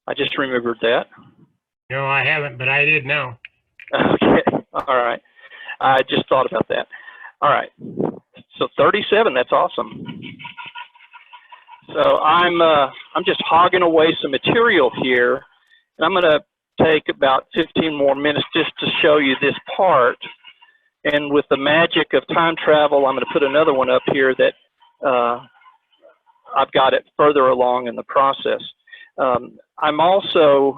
I just remembered that. No, I haven't, but I did now. Okay, all right. I just thought about that. All right, so 37, that's awesome. So I'm just hogging away some material here, and I'm gonna take about 15 more minutes just to show you this part. And with the magic of time travel, I'm gonna put another one up here that I've got it further along in the process. I'm also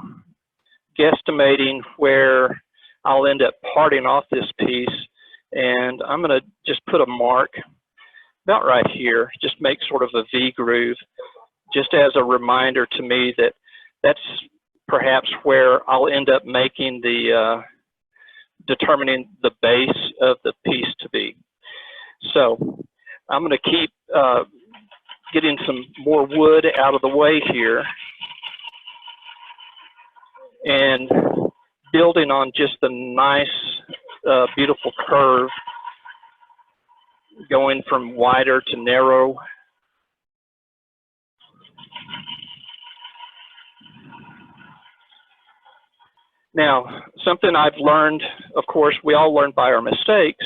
guesstimating where I'll end up parting off this piece, and I'm going to just put a mark about right here, just make sort of a V groove, just as a reminder to me that that's perhaps where I'll end up making the, determining the base of the piece to be. So I'm going to keep getting some more wood out of the way here and building on just the nice, beautiful curve, going from wider to narrow. Now, something I've learned, of course, we all learn by our mistakes.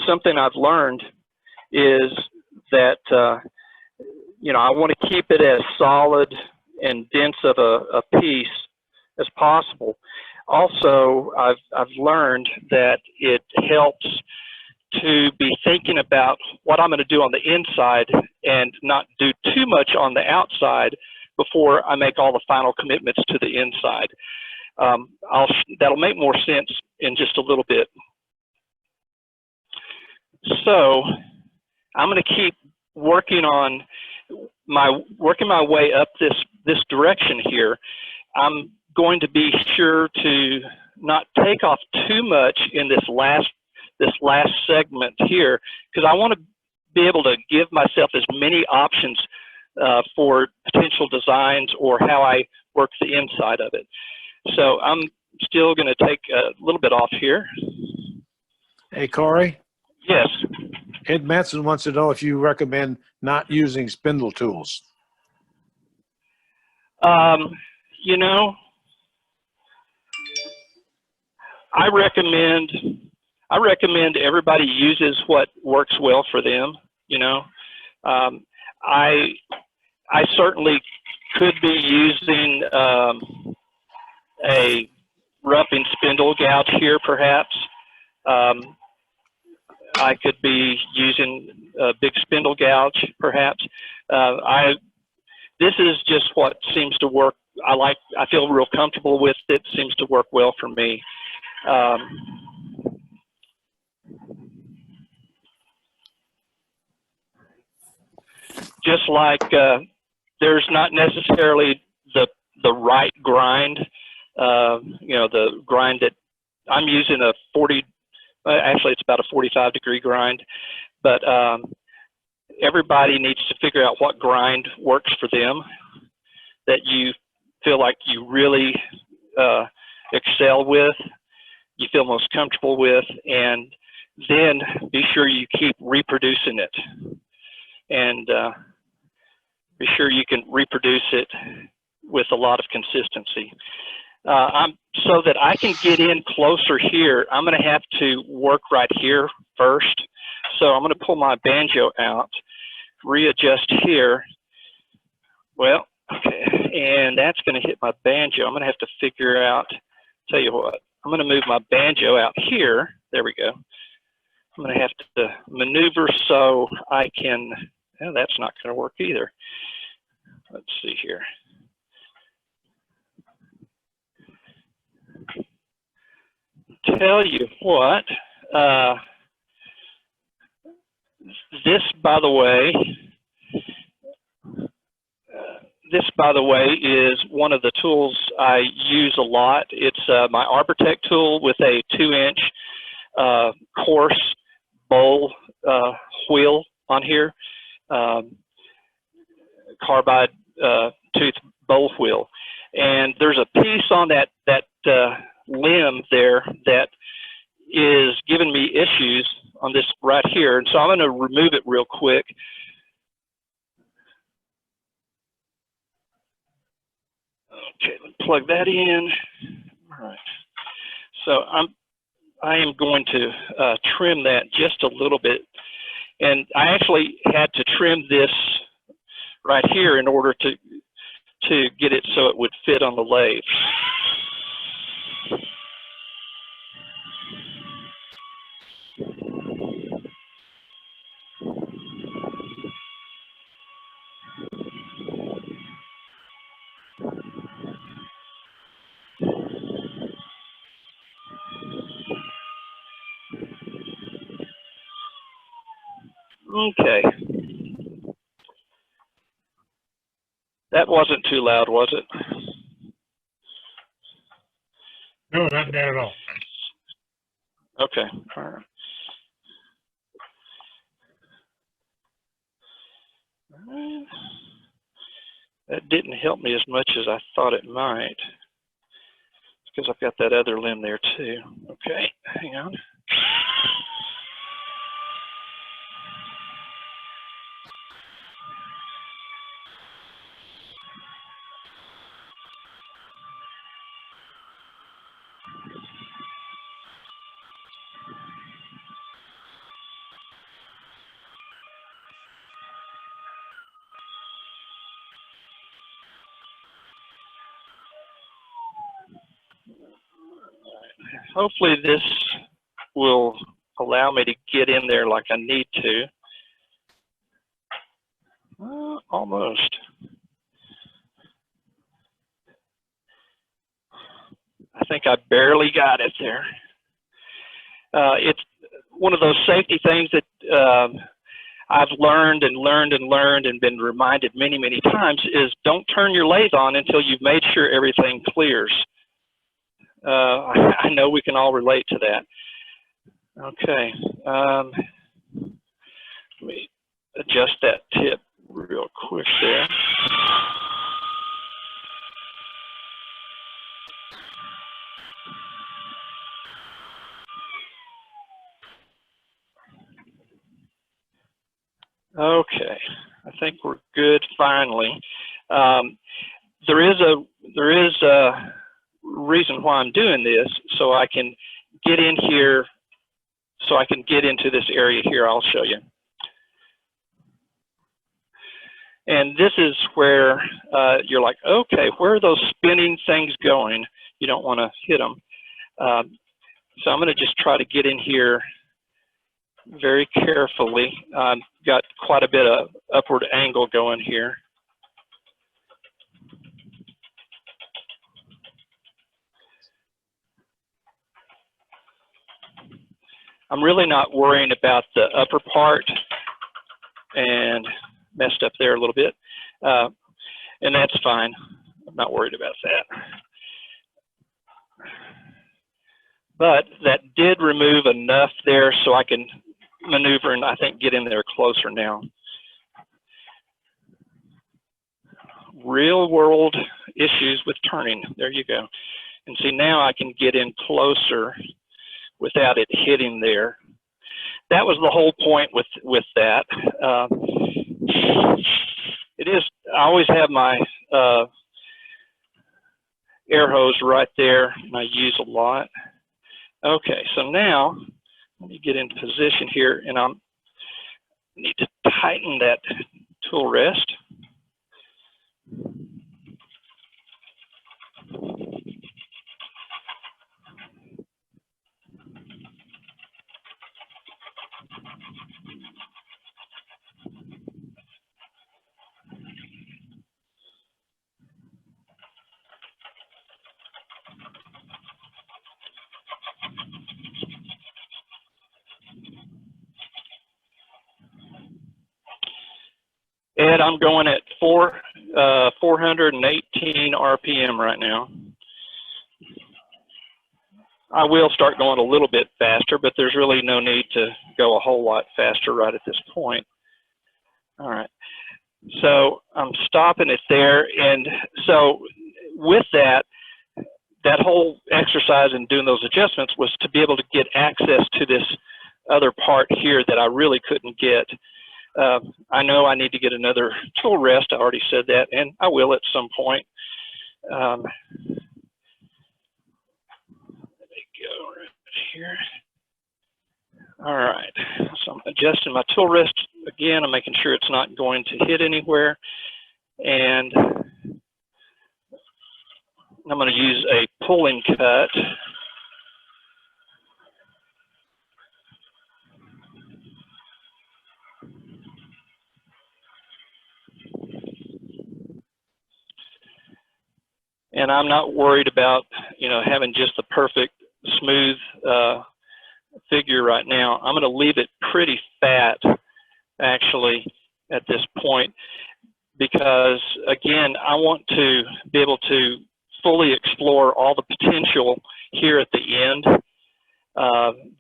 Something I've learned is that, you know, I want to keep it as solid and dense of a piece as possible. Also, I've learned that it helps to be thinking about what I'm going to do on the inside and not do too much on the outside before I make all the final commitments to the inside. That'll make more sense in just a little bit. So I'm going to keep working on working my way up this direction here. I'm going to be sure to not take off too much in this last segment here, because I want to be able to give myself as many options for potential designs or how I work the inside of it. So I'm still going to take a little bit off here. Hey, Cory? Yes. Ed Manson wants to know if you recommend not using spindle tools. You know, I recommend everybody uses what works well for them. You know, I certainly could be using a roughing spindle gouge here, perhaps. I could be using a big spindle gouge, perhaps. This is just what seems to work. I feel real comfortable with it. Seems to work well for me. Just like there's not necessarily the right grind. You know, the grind that I'm using actually it's about a 45-degree grind, but everybody needs to figure out what grind works for them, that you feel like you really excel with, you feel most comfortable with, and then be sure you keep reproducing it, and be sure you can reproduce it with a lot of consistency. So that I can get in closer here, I'm going to have to work right here first. So I'm going to pull my banjo out, readjust here. Well, okay, and that's going to hit my banjo. I'm going to have to figure out, tell you what, I'm going to move my banjo out here. There we go. I'm going to have to maneuver so I can, well, that's not going to work either. Let's see here. Tell you what, this, by the way, is one of the tools I use a lot. It's my Arbortech tool with a 2-inch coarse bowl wheel on here, carbide tooth bowl wheel. And there's a piece on that limb there that is giving me issues on this right here, and so I'm going to remove it real quick. Okay, let's plug that in. All right. So I am going to trim that just a little bit. And I actually had to trim this right here in order to get it so it would fit on the lathe. Okay. That wasn't too loud, was it? No, not bad at all. Okay. All right. That didn't help me as much as I thought it might, because I've got that other limb there too. Okay, hang on. Hopefully this will allow me to get in there like I need to. Almost. I think I barely got it there. It's one of those safety things that I've learned and been reminded many, many times is don't turn your lathe on until you've made sure everything clears. I know we can all relate to that. Okay, let me adjust that tip real quick there. Okay, I think we're good finally. There is a reason why I'm doing this, so I can get in here, so I can get into this area here. I'll show you. And this is where you're like, okay, where are those spinning things going? You don't want to hit them. So I'm going to just try to get in here very carefully. Got quite a bit of upward angle going here. I'm really not worrying about the upper part, and messed up there a little bit. And that's fine. I'm not worried about that. But that did remove enough there so I can maneuver and I think get in there closer now. Real world issues with turning. There you go. And see, now I can get in closer without it hitting there. That was the whole point with that. It is, I always have my air hose right there, and I use a lot. Okay, so now let me get into position here, and I need to tighten that tool rest. And I'm going at 418 RPM right now. I will start going a little bit faster, but there's really no need to go a whole lot faster right at this point. All right, so I'm stopping it there. And so with that, that whole exercise and doing those adjustments was to be able to get access to this other part here that I really couldn't get. I know I need to get another tool rest. I already said that, and I will at some point. Let me go right here. All right, so I'm adjusting my tool wrist again. I'm making sure it's not going to hit anywhere. And I'm going to use a pulling cut. And I'm not worried about, having just the perfect smooth figure right now. I'm going to leave it pretty fat, actually, at this point, because, again, I want to be able to fully explore all the potential here at the end.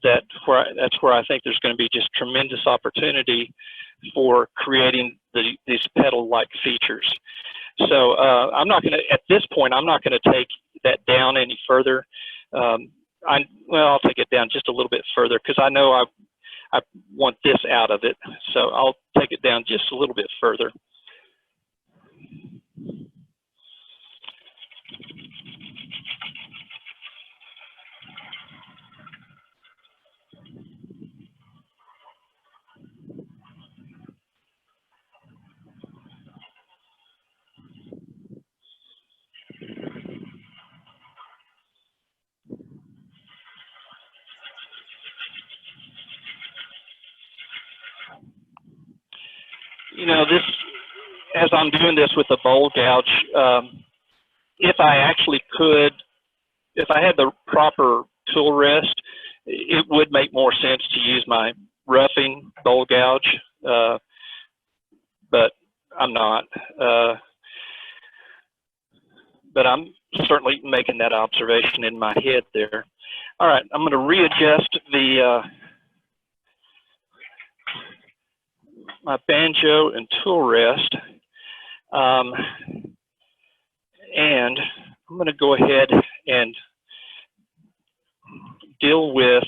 That's where I think there's going to be just tremendous opportunity for creating these petal-like features. So I'm not going to, at this point, I'm not going to take that down any further. I'll take it down just a little bit further because I know I want this out of it. So I'll take it down just a little bit further. This, as I'm doing this with the bowl gouge, if I actually could, if I had the proper tool wrist, it would make more sense to use my roughing bowl gouge, but I'm not. But I'm certainly making that observation in my head there. All right, I'm going to readjust my banjo and tool rest, and I'm going to go ahead and deal with,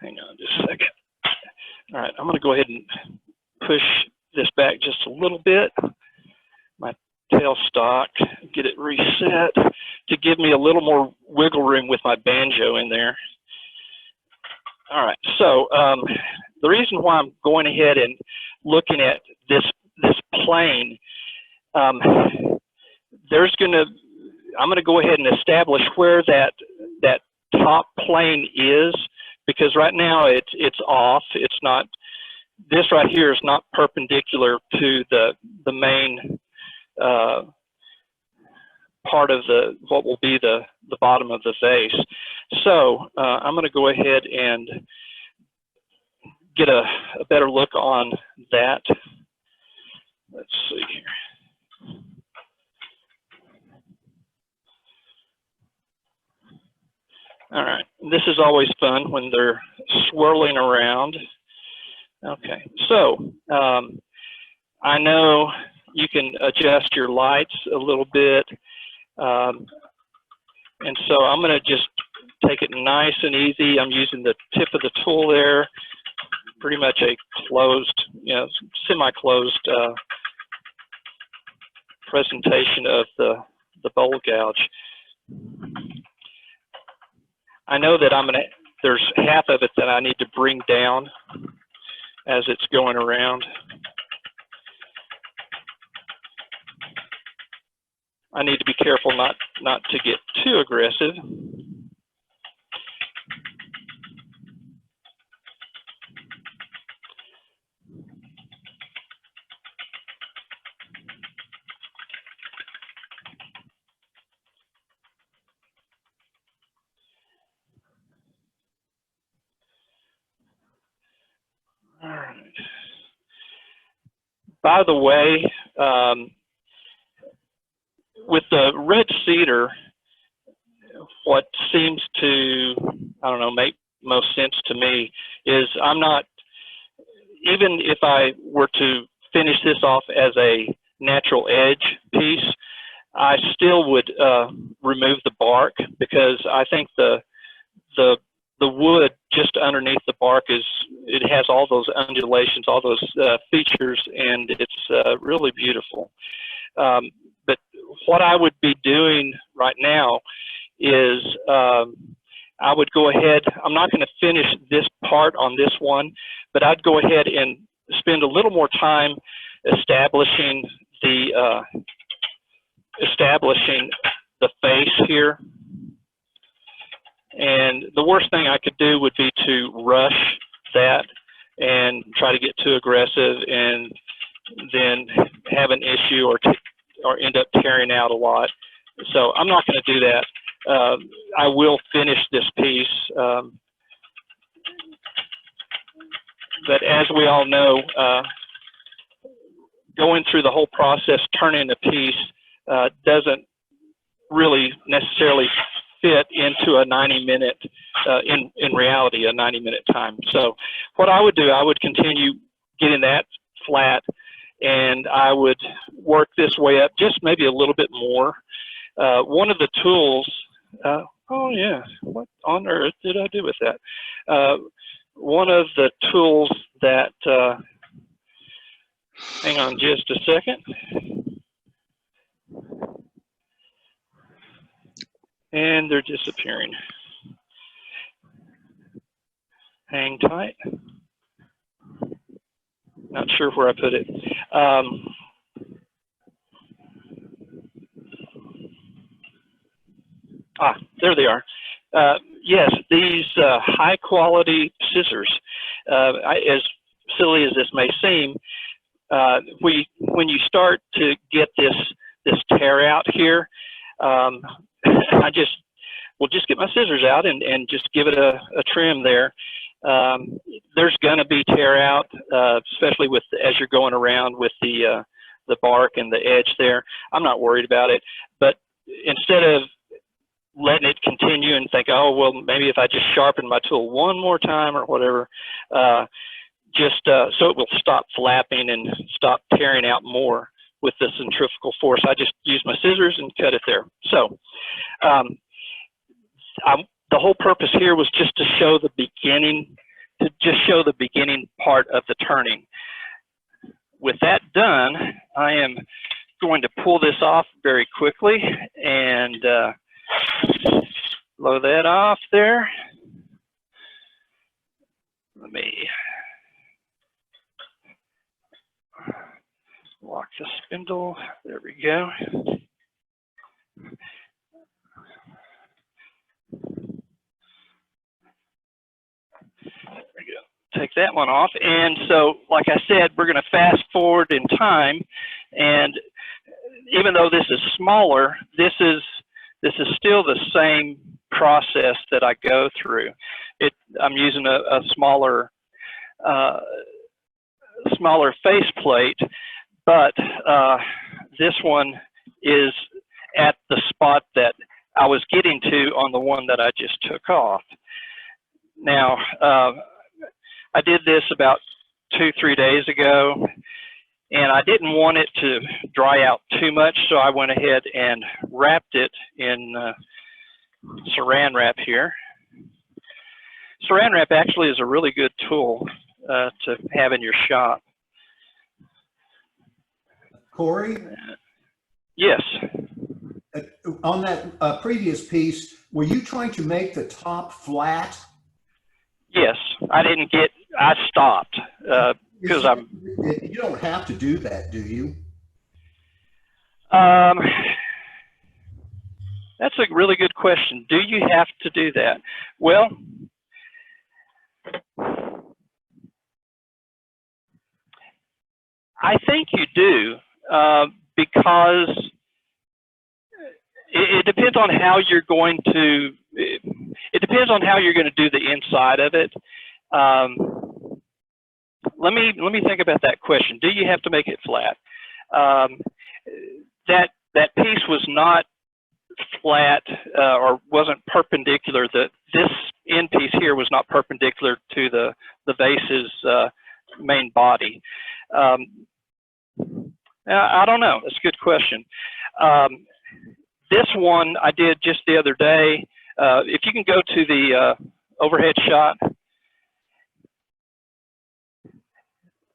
hang on just a second. All right, I'm going to go ahead and push this back just a little bit, my tailstock, get it reset to give me a little more wiggle room with my banjo in there. All right, so the reason why I'm going ahead and looking at this plane, I'm going to go ahead and establish where that top plane is, because right now it's off. It's not. This right here is not perpendicular to the main part of what will be the bottom of the vase. So I'm going to go ahead and get a better look on that. Let's see here. All right, this is always fun when they're swirling around. Okay, so I know you can adjust your lights a little bit. And so I'm going to just take it nice and easy. I'm using the tip of the tool there, pretty much a closed, semi-closed presentation of the bowl gouge. I know that there's half of it that I need to bring down as it's going around. I need to be careful not to get too aggressive. All right. By the way, with the red cedar, what seems to, make most sense to me is I'm not, even if I were to finish this off as a natural edge piece, I still would remove the bark, because I think the wood just underneath the bark it has all those undulations, all those features, and it's really beautiful. But what I would be doing right now is I would go ahead, I'm not going to finish this part on this one, but I'd go ahead and spend a little more time establishing the face here. And the worst thing I could do would be to rush that and try to get too aggressive and then have an issue or end up tearing out a lot. So I'm not going to do that. I will finish this piece. But as we all know, going through the whole process, turning a piece doesn't really necessarily fit into a 90-minute, in reality, a 90-minute time. So what I would do, I would continue getting that flat, and I would work this way up just maybe a little bit more. One of the tools, oh yeah, what on earth did I do with that? One of the tools that, hang on just a second. And they're disappearing. Hang tight. Not sure where I put it. There they are. Yes, these high quality scissors, as silly as this may seem, when you start to get this tear out here, will just get my scissors out and just give it a trim there. There's gonna be tear out, especially as you're going around with the bark and the edge there. I'm not worried about it, but instead of letting it continue and think, oh, well, maybe if I just sharpen my tool one more time or whatever, so it will stop flapping and stop tearing out more with the centrifugal force. I just use my scissors and cut it there. So the whole purpose here was just to show the beginning, part of the turning. With that done, I am going to pull this off very quickly and blow that off there. Let me lock the spindle. There we go. There we go. Take that one off. And so, like I said, we're going to fast forward in time. And even though this is smaller, this is still the same process that I go through. I'm using a smaller face plate, but this one is at the spot that I was getting to on the one that I just took off. Now, I did this about 2-3 days ago, and I didn't want it to dry out too much, so I went ahead and wrapped it in saran wrap here. Saran wrap actually is a really good tool to have in your shop. Cory? Yes. On that previous piece, were you trying to make the top flat? Yes, I stopped because You don't have to do that, do you? That's a really good question. Do you have to do that? Well, I think you do, because it depends on how you're going to. It depends on how you're going to do the inside of it. Let me think about that question. Do you have to make it flat? That piece was not flat or wasn't perpendicular. This end piece here was not perpendicular to the Vases main body. I don't know. That's a good question. This one I did just the other day. If you can go to the overhead shot,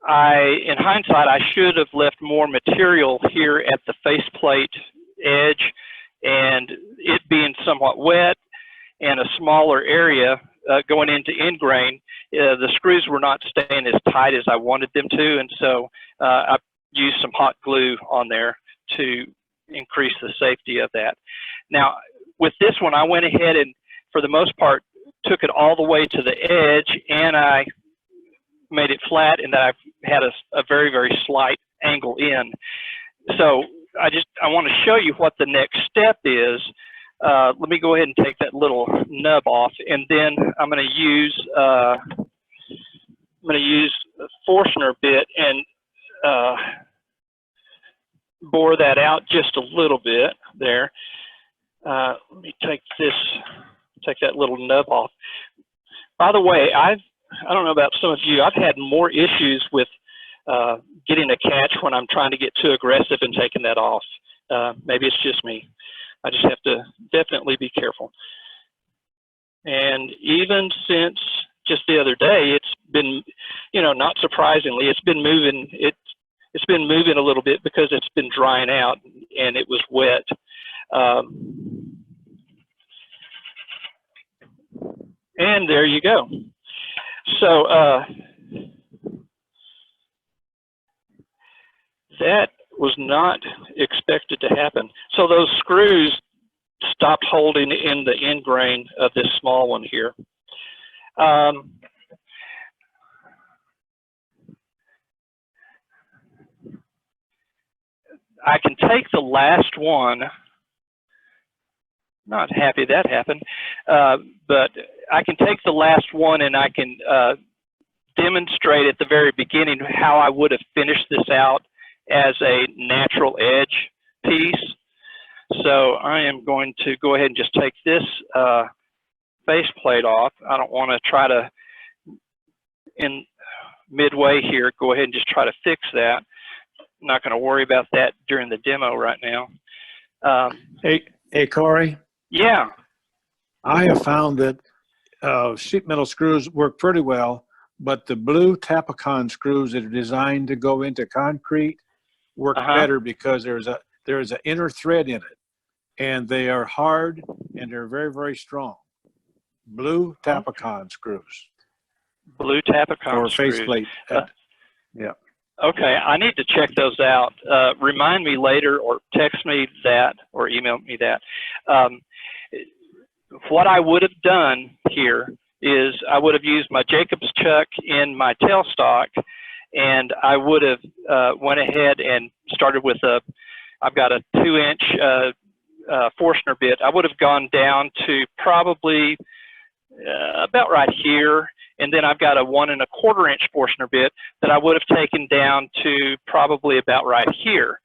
in hindsight, I should have left more material here at the faceplate edge, and it being somewhat wet and a smaller area going into end grain, the screws were not staying as tight as I wanted them to, and so I used some hot glue on there to increase the safety of that. Now, with this one, I went ahead and, for the most part, took it all the way to the edge, and I made it flat, and then I've had a very, very slight angle in. So I want to show you what the next step is. Let me go ahead and take that little nub off, and then I'm going to use a Forstner bit and bore that out just a little bit there. Let me take that little nub off. By the way, I don't know about some of you, I've had more issues with getting a catch when I'm trying to get too aggressive and taking that off. Maybe it's just me. I just have to definitely be careful. And even since just the other day, it's been, not surprisingly, it's been moving. It's been moving a little bit because it's been drying out and it was wet. And there you go. So that was not expected to happen. So those screws stopped holding in the end grain of this small one here. I can take the last one. Not happy that happened, but I can take the last one and I can demonstrate at the very beginning how I would have finished this out as a natural edge piece. So I am going to go ahead and just take this face plate off. I don't want to try to, in midway here, go ahead and just try to fix that. I'm not going to worry about that during the demo right now. Hey, Cory. Yeah. I have found that sheet metal screws work pretty well, but the blue Tapicon screws that are designed to go into concrete work better because there is an inner thread in it, and they are hard and they're very, very strong. Blue Tapicon screws. Blue Tapicon or screws. faceplate. Yeah. Okay, I need to check those out. Remind me later, or text me that, or email me that. What I would have done here is I would have used my Jacobs chuck in my tailstock, and I would have went ahead and started with I've got a 2-inch Forstner bit. I would have gone down to probably about right here, and then I've got a 1 1/4-inch Forstner bit that I would have taken down to probably about right here.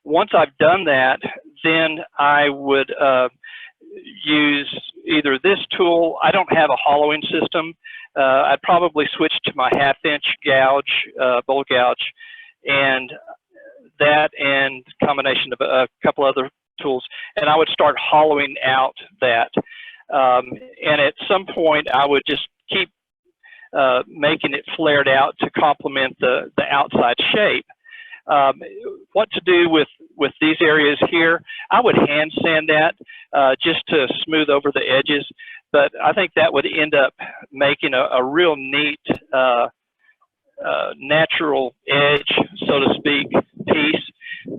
Once I've done that, then I would use either this tool. I don't have a hollowing system. I'd probably switch to my 1/2-inch gouge, bowl gouge, and that and combination of a couple other tools, and I would start hollowing out that. And at some point, I would just keep making it flared out to complement the outside shape. What to do with these areas here, I would hand sand that just to smooth over the edges, but I think that would end up making a real neat natural edge, so to speak, piece.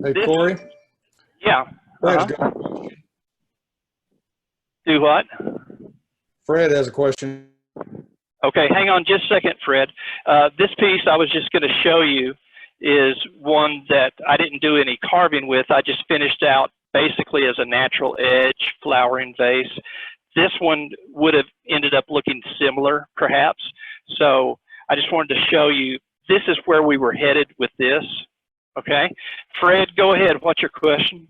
Hey, Cory? Yeah. Fred's got a question. Do what? Fred has a question. Okay, hang on just a second, Fred. This piece I was just going to show you is one that I didn't do any carving with. I just finished out basically as a natural edge flowering vase. This one would have ended up looking similar, perhaps. So I just wanted to show you, this is where we were headed with this. Okay, Fred, go ahead. What's your question?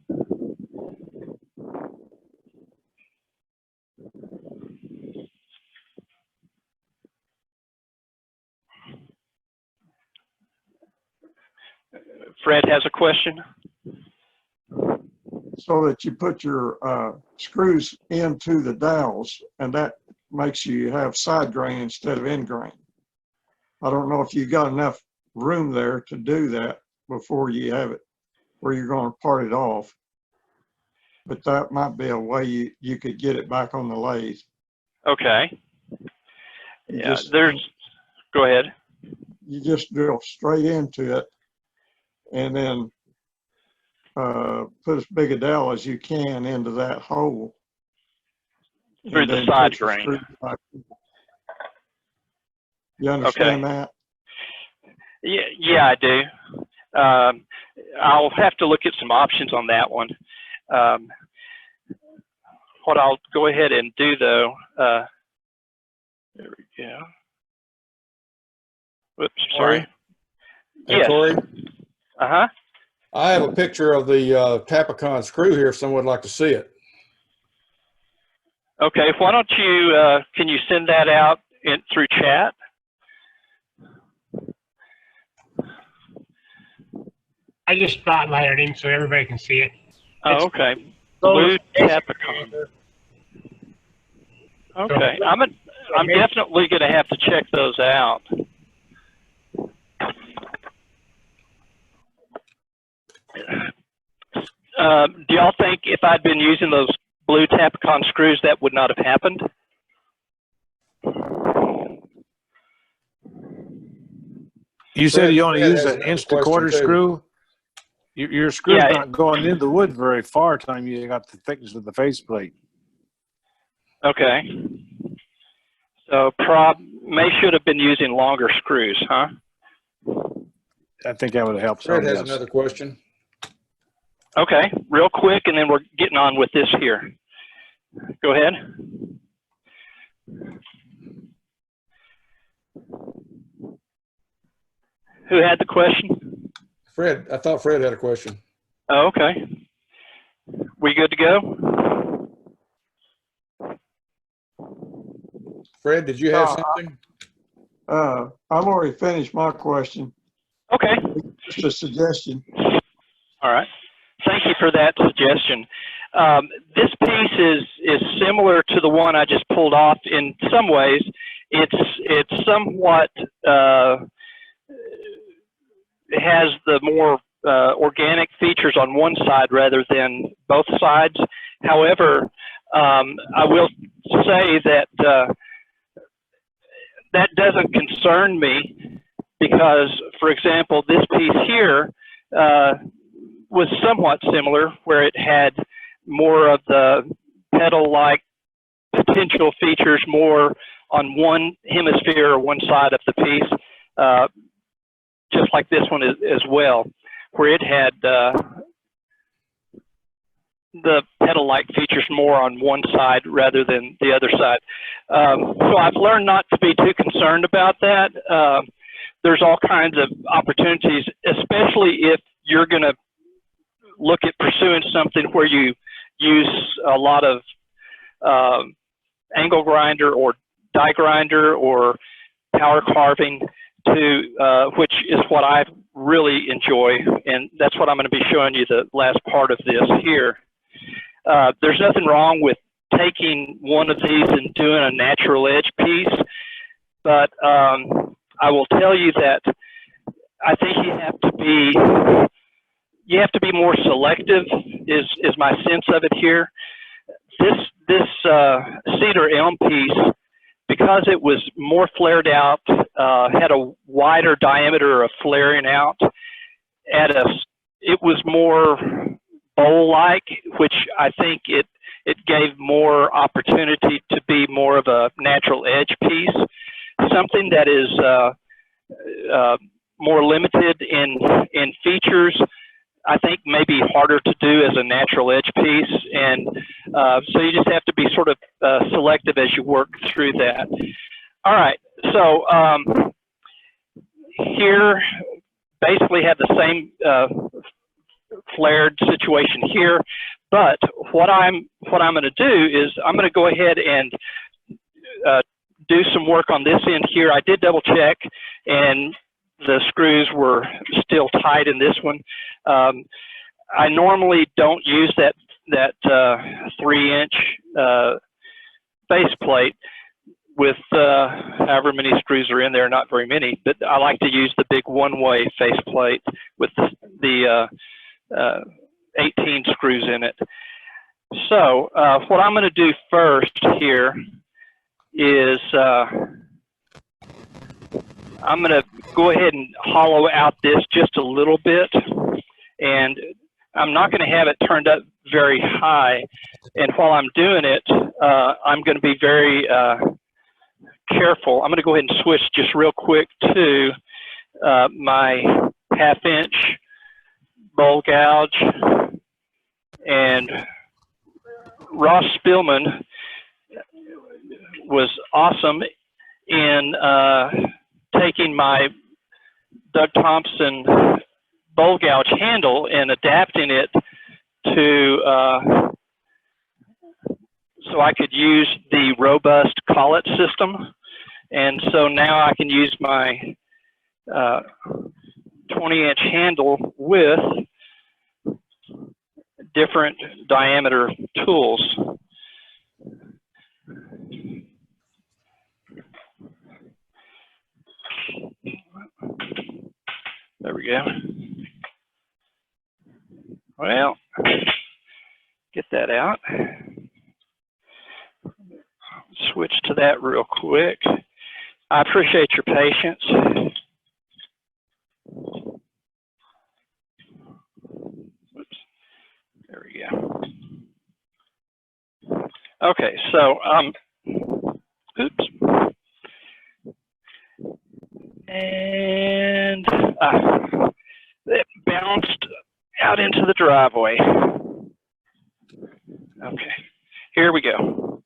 Fred has a question. So that you put your screws into the dowels, and that makes you have side grain instead of end grain. I don't know if you got enough room there to do that before you have it where you're going to part it off. but that might be a way you could get it back on the lathe. Okay. You Yeah, just- go ahead. You just drill straight into it and then put as big a dowel as you can into that hole. Through and the then side put the grain. screw back in. You understand that? Yeah, I do. I'll have to look at some options on that one. What I'll go ahead and do though, there we go. Whoops, sorry. Hey, Yes. Cory, Uh-huh. I have a picture of the Tapicon screw here if someone would like to see it. Okay, why don't you, can you send that out through chat? I just spotlighted him so everybody can see it. Oh, okay. Blue Tapicon. Okay, I'm definitely going to have to check those out. Do y'all think if I'd been using those blue Tapicon screws, that would not have happened? You said you only Fred use has an another inch to quarter question, too. screw? Your screw's Yeah. not going in the wood very far time you got the thickness of the faceplate. Okay. So should have been using longer screws, huh? I think that would have helped Fred some, has yes. another question. Okay, real quick, and then we're getting on with this here. Go ahead. Who had the question? Fred, I thought Fred had a question. Oh, okay. We good to go? Fred, did you have something? I've already finished my question. Okay. Just a suggestion. All right. Thank you for that suggestion. This piece is similar to the one I just pulled off in some ways. It's somewhat has the more organic features on one side rather than both sides. However, I will say that that doesn't concern me because, for example, this piece here was somewhat similar, where it had more of the pedal-like potential features more on one hemisphere or one side of the piece, just like this one as well, where it had the pedal-like features more on one side rather than the other side. So I've learned not to be too concerned about that. There's all kinds of opportunities, especially if you're going to look at pursuing something where you use a lot of angle grinder or die grinder or power carving, which is what I really enjoy, and that's what I'm going to be showing you the last part of this here. There's nothing wrong with taking one of these and doing a natural edge piece, but I will tell you that I think you have to be more selective is my sense of it here. This cedar elm piece, because it was more flared out, had a wider diameter of flaring out, it was more bowl-like, which I think it gave more opportunity to be more of a natural edge piece, something that is more limited in features. I think maybe harder to do as a natural edge piece, and so you just have to be sort of selective as you work through that. All right, so here basically have the same flared situation here, but what I'm going to do is I'm going to go ahead and do some work on this end here. I did double check, and the screws were still tight in this one. I normally don't use that 3-inch base plate with however many screws are in there, not very many, but I like to use the big one-way face plate with the 18 screws in it. So what I'm going to do first here is I'm going to go ahead and hollow out this just a little bit, and I'm not going to have it turned up very high. And while I'm doing it, I'm going to be very careful. I'm going to go ahead and switch just real quick to my 1/2 inch bowl gouge. And Ross Spillman was awesome in taking my Doug Thompson bowl gouge handle and adapting it to so I could use the robust collet system. And so now I can use my 20-inch handle with different diameter tools. There we go. Well, get that out. Switch to that real quick. I appreciate your patience. Oops. There we go. Okay, so oops. And it bounced out into the driveway. Okay, here we go.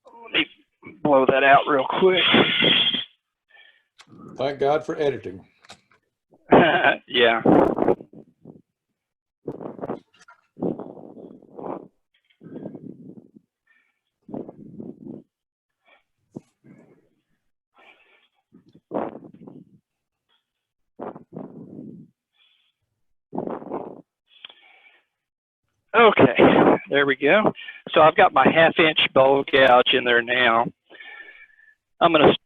Well, let me blow that out real quick. Thank God for editing. Yeah. Okay, there we go. So I've got my 1/2 inch bowl gouge in there now. I'm going to,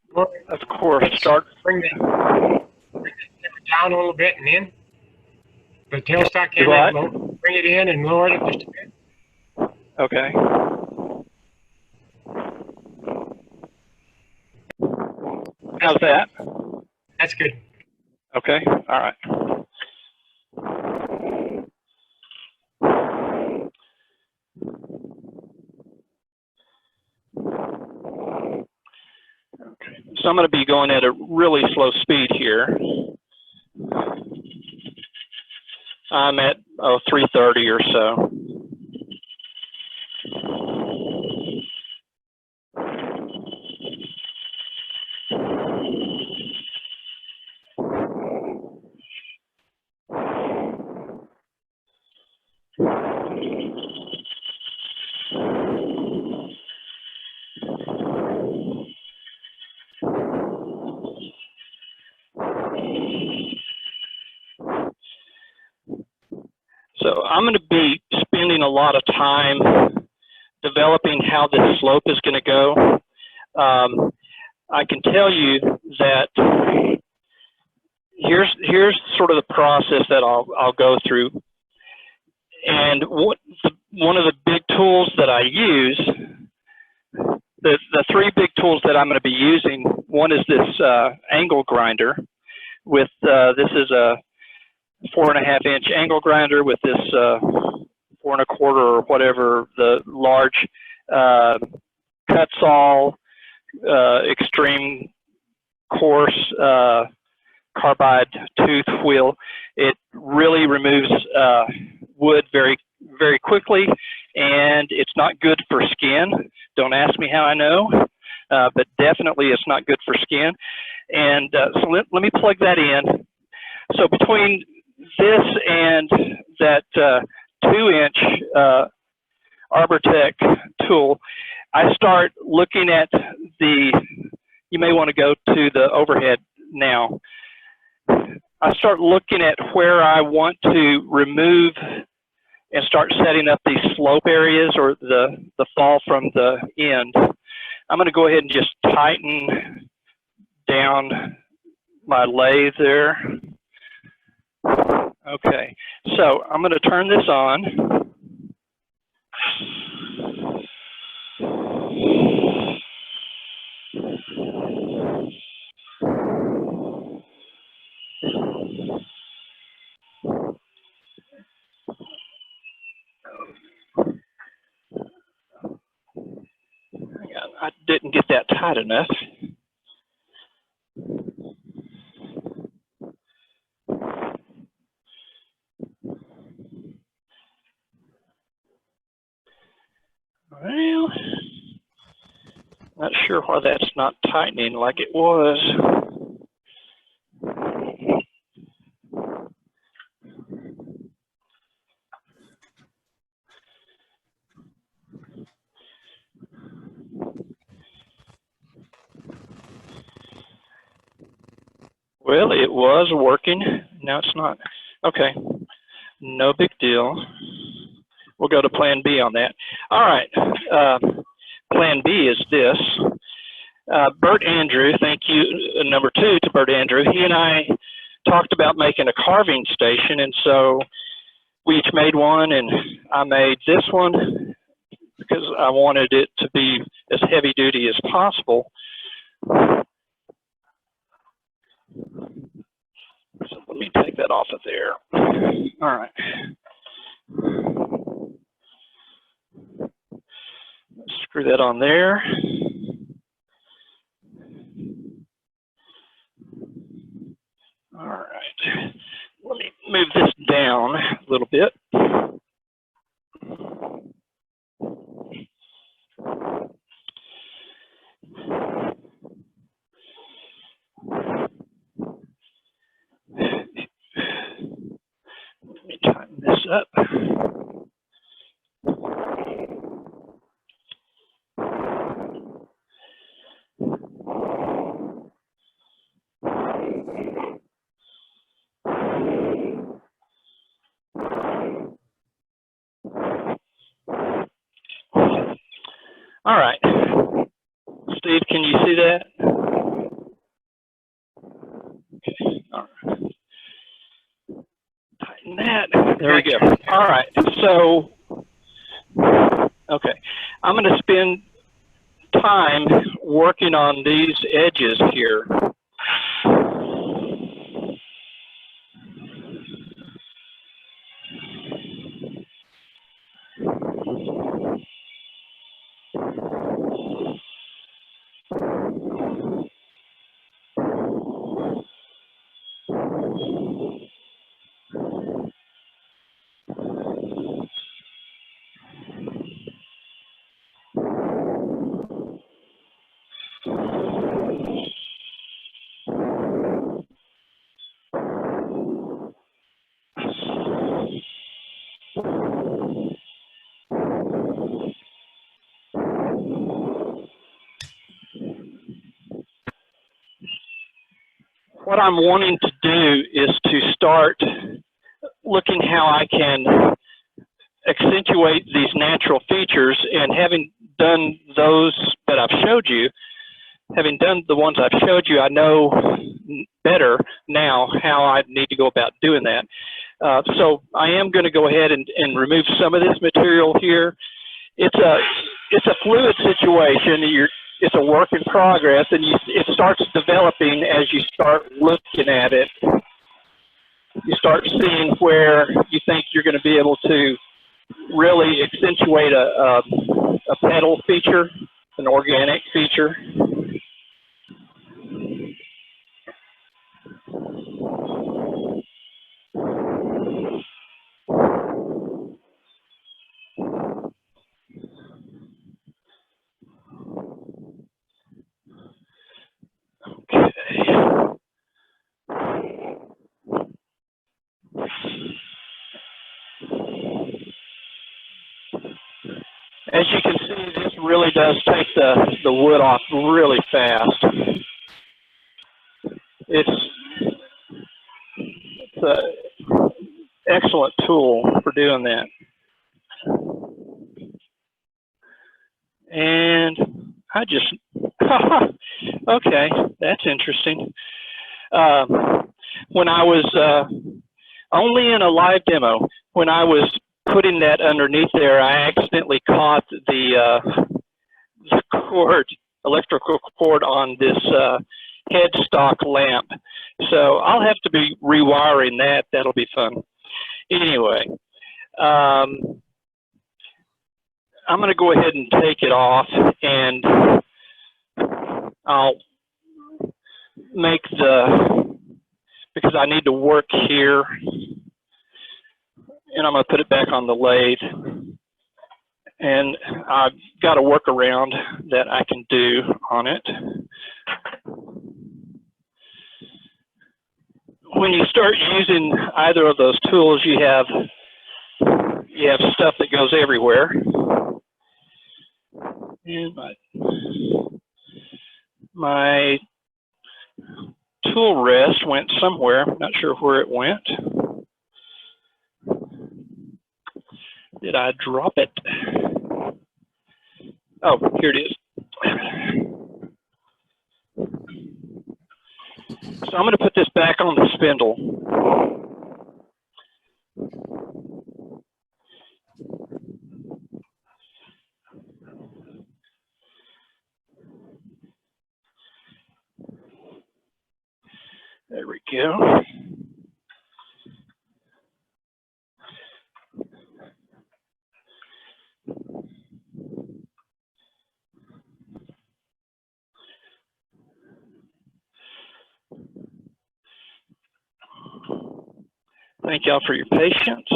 of course, start. Bring it down a little bit and in. The tailstock in, and bring it in and lower it just a bit. Okay. How's that? That's good. Okay, all right. Okay, so I'm going to be going at a really slow speed here. I'm at 330 or so. So I'm going to be spending a lot of time developing how this slope is going to go. I can tell you that here's sort of the process that I'll go through. And one of the big tools that I use, the three big tools that I'm going to be using, one is this angle grinder with, this is a 4.5 inch angle grinder with this 4 1/4 or whatever, the large cut saw, extreme coarse carbide tooth wheel. It really removes wood very, very quickly, and it's not good for skin. Don't ask me how I know, but definitely it's not good for skin. And so let me plug that in. So between this and that 2-inch Arbortech tool, I start looking at you may want to go to the overhead now. I start looking at where I want to remove and start setting up these slope areas or the fall from the end. I'm going to go ahead and just tighten down my lathe there. Okay, so I'm going to turn this on. I didn't get that tight enough. Well, not sure why that's not tightening like it was. Well, it was working. Now it's not. Okay, no big deal. We'll go to plan B on that. All right, plan B is this. Bert Andrew, thank you, number 2 to Bert Andrew. He and I talked about making a carving station, and so we each made one, and I made this one because I wanted it to be as heavy duty as possible. So let me take that off of there. All right. Screw that on there. All right. Let me move this down a little bit. Let me tighten this up. All right. Steve, can you see that? Okay. All right. Tighten that. There we go. All right. So, okay. I'm going to spend time working on these edges here. What I'm wanting to do is to start looking how I can accentuate these natural features, and having done those that I've showed you, having done the ones I've showed you, I know better now how I need to go about doing that. So I am going to go ahead and remove some of this material here. It's a fluid situation. It's a work in progress, and it starts developing as you start looking at it. You start seeing where you think you're going to be able to really accentuate a pedal feature, an organic feature. As you can see, this really does take the wood off really fast. It's an excellent tool for doing that. And I just, okay, that's interesting. When I was only in a live demo, when I was putting that underneath there, I accidentally caught the cord, electrical cord on this headstock lamp. So I'll have to be rewiring that. That'll be fun. Anyway, I'm going to go ahead and take it off, and I'll make because I need to work here, and I'm going to put it back on the lathe. And I've got a workaround that I can do on it. When you start using either of those tools, you have stuff that goes everywhere. And my tool rest went somewhere. I'm not sure where it went. Did I drop it? Oh, here it is. So I'm going to put this back on the spindle. There we go. Thank y'all for your patience.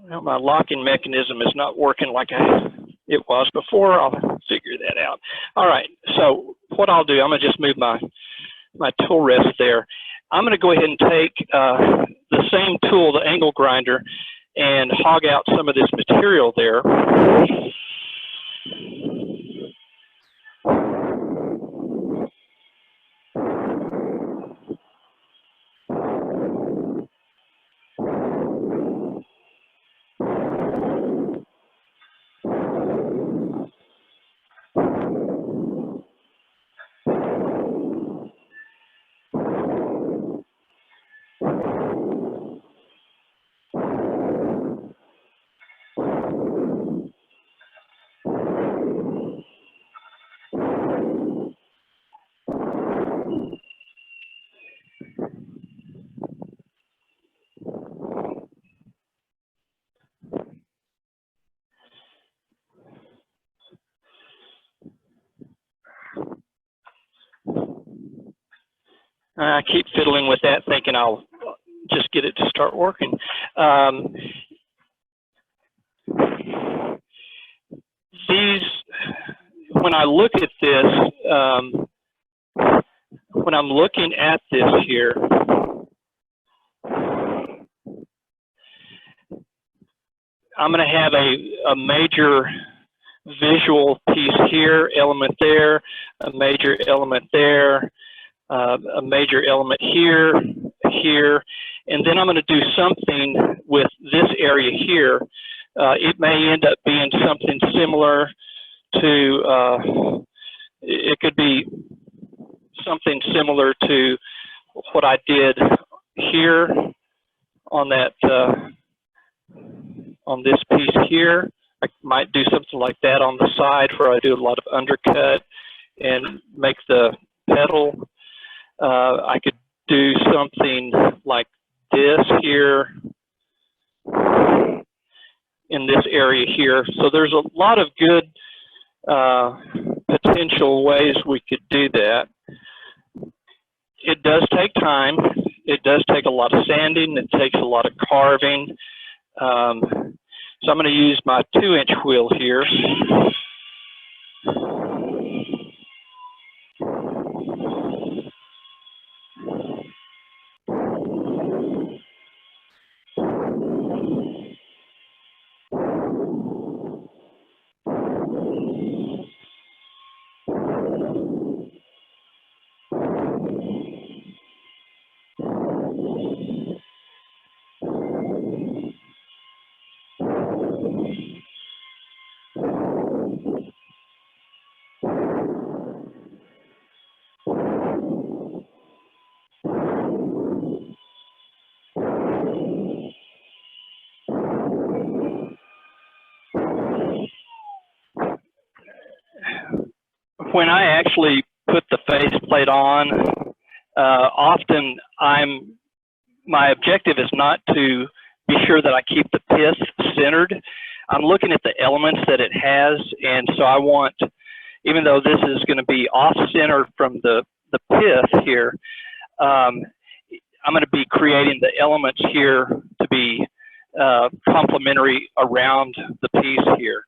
Well, my locking mechanism is not working like it was before. I'll figure that out. All right, so what I'll do, I'm going to just move my tool rest there. I'm going to go ahead and take the same tool, the angle grinder, and hog out some of this material there. I keep fiddling with that, thinking I'll just get it to start working. When I look at this, when I'm looking at this here, I'm going to have a major visual piece here, element there, a major element there, a major element here, here, and then I'm going to do something with this area here. It may end up being something similar to, it could be something similar to what I did here on that, on this piece here. I might do something like that on the side where I do a lot of undercut and make the pedal. I could do something like this here in this area here. So there's a lot of good potential ways we could do that. It does take time. It does take a lot of sanding. It takes a lot of carving. So I'm going to use my 2-inch wheel here. when I actually put the faceplate on, often my objective is not to be sure that I keep the pith centered. I'm looking at the elements that it has, and so I want, even though this is going to be off-center from the pith here, I'm going to be creating the elements here to be complementary around the piece here.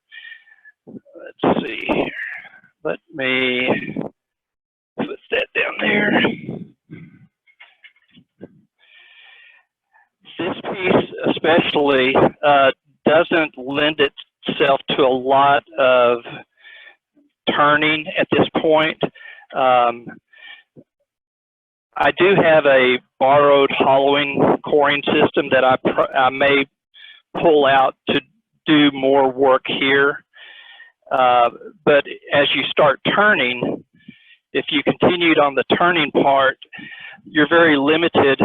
Let's see here. Let me put that down there. This piece especially doesn't lend itself to a lot of turning at this point. I do have a borrowed hollowing coring system that I may pull out to do more work here. But as you start turning, if you continued on the turning part, you're very limited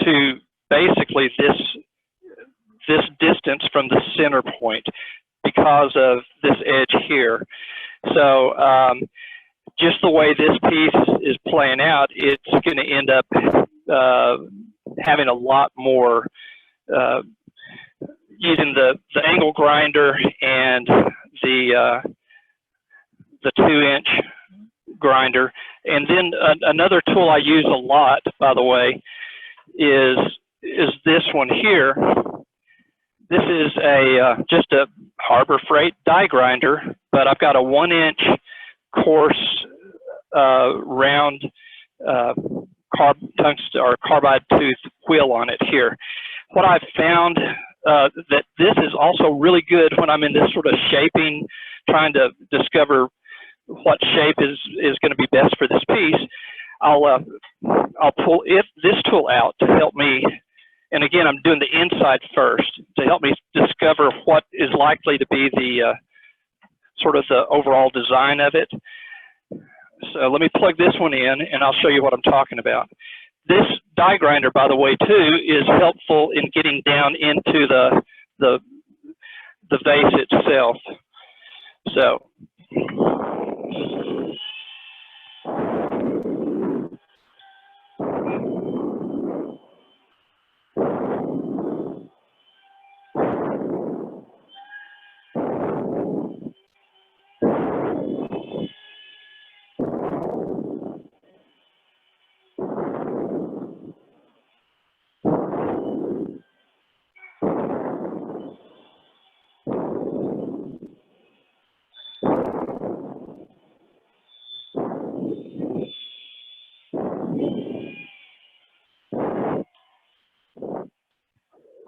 to basically this distance from the center point because of this edge here. So just the way this piece is playing out, it's going to end up having a lot more using the angle grinder and the 2-inch grinder. And then another tool I use a lot, by the way, is this one here. This is just a Harbor Freight die grinder, but I've got a 1-inch coarse round tungsten or carbide tooth wheel on it here. What I've found that this is also really good when I'm in this sort of shaping, trying to discover what shape is going to be best for this piece. I'll pull this tool out to help me, and again, I'm doing the inside first to help me discover what is likely to be the sort of the overall design of it. So let me plug this one in, and I'll show you what I'm talking about. This die grinder, by the way, too, is helpful in getting down into the vase itself. So.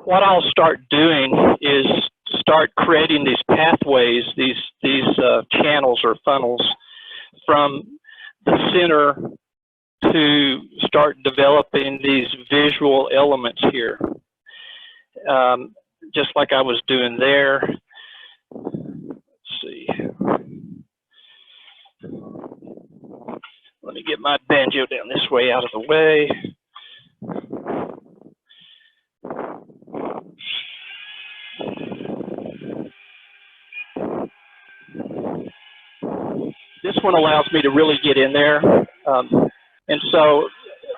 What I'll start doing is start creating these pathways, these channels or funnels from the center to start developing these visual elements here, just like I was doing there. Let's see. Let me get my banjo down this way out of the way. This one allows me to really get in there, and so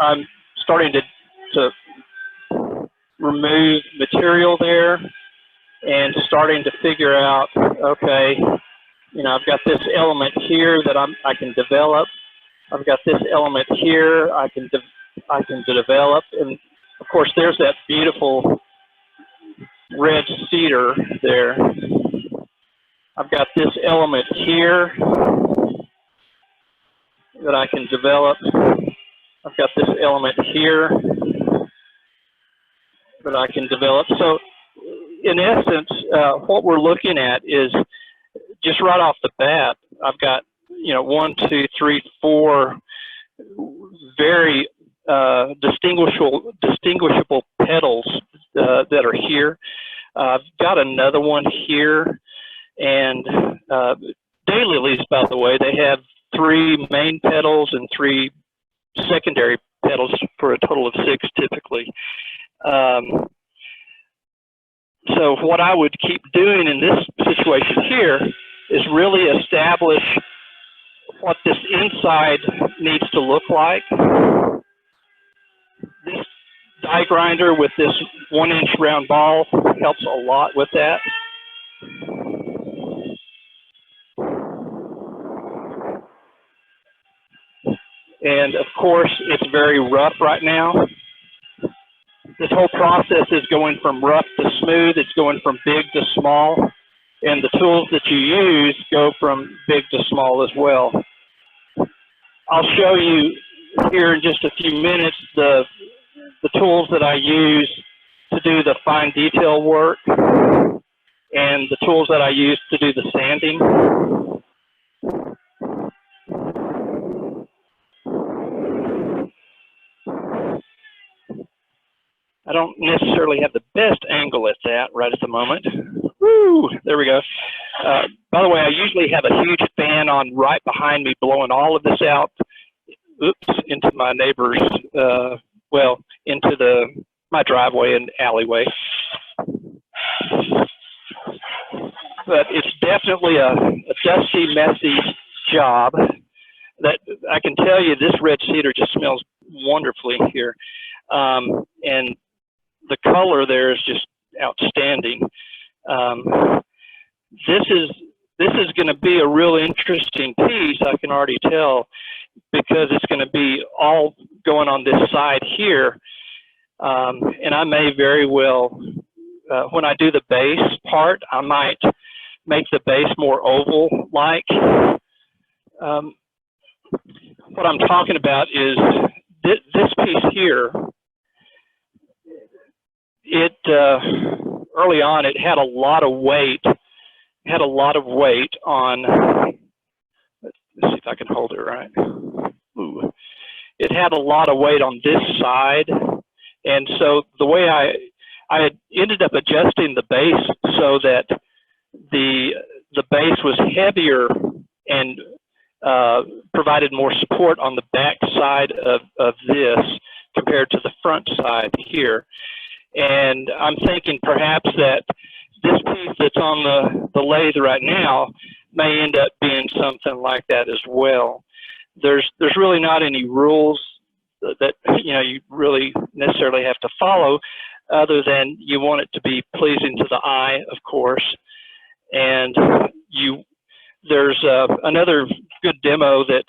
I'm starting to remove material there and starting to figure out, okay, you know, I've got this element here that I can develop. I've got this element here I can develop, and of course there's that beautiful red cedar there. I've got this element here that I can develop. I've got this element here that I can develop. So in essence, what we're looking at is just right off the bat, I've got, you know, 1, 2, 3, 4 very distinguishable petals that are here. I've got another one here, and daylilies, by the way, they have 3 main petals and 3 secondary petals for a total of 6 typically. So what I would keep doing in this situation here is really establish what this inside needs to look like. This die grinder with this 1-inch round ball helps a lot with that. And of course, it's very rough right now. This whole process is going from rough to smooth. It's going from big to small. And the tools that you use go from big to small as well. I'll show you here in just a few minutes the tools that I use to do the fine detail work and the tools that I use to do the sanding. I don't necessarily have the best angle at that right at the moment. Woo, there we go. By the way, I usually have a huge fan on right behind me blowing all of this out, into my neighbor's, well, into my driveway and alleyway. But it's definitely a dusty, messy job. That I can tell you, this red cedar just smells wonderfully here. And the color there is just outstanding. This is going to be a real interesting piece, I can already tell, because it's going to be all going on this side here. And I may very well, when I do the base part, I might make the base more oval-like. What I'm talking about is this piece here. It early on, it had a lot of weight. On. Let's see if I can hold it right. Ooh. It had a lot of weight on this side, and so the way I had ended up adjusting the base so that the base was heavier and provided more support on the back side of this compared to the front side here. And I'm thinking perhaps that this piece that's on the lathe right now may end up being something like that as well. There's really not any rules that you really necessarily have to follow, other than you want it to be pleasing to the eye, of course. And there's another good demo that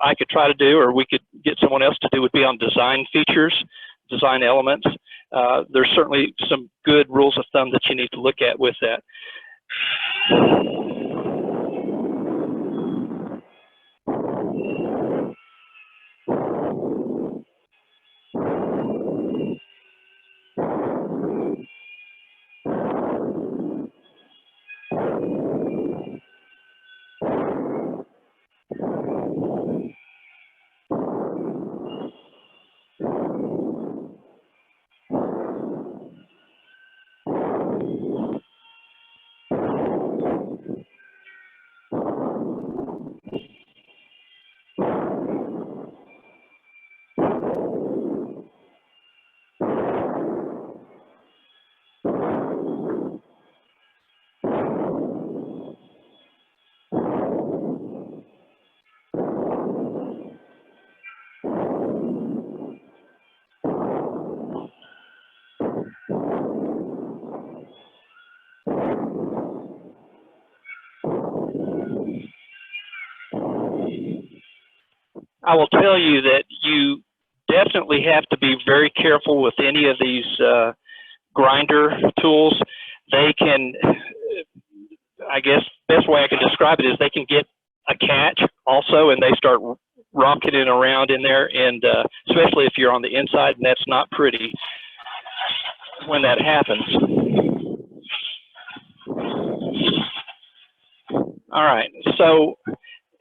I could try to do, or we could get someone else to do, would be on design features, design elements. There's certainly some good rules of thumb that you need to look at with that. I will tell you that you definitely have to be very careful with any of these grinder tools. They can, I guess, best way I can describe it is they can get a catch also, and they start rocketing around in there, and especially if you're on the inside, and that's not pretty when that happens. All right, so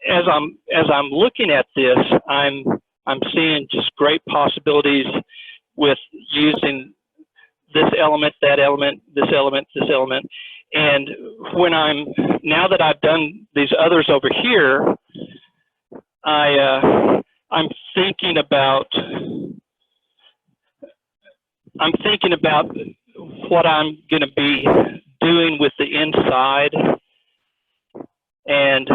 as I'm looking at this, I'm seeing just great possibilities with using this element, that element, this element, this element. And now that I've done these others over here, I'm thinking about what I'm going to be doing with the inside. And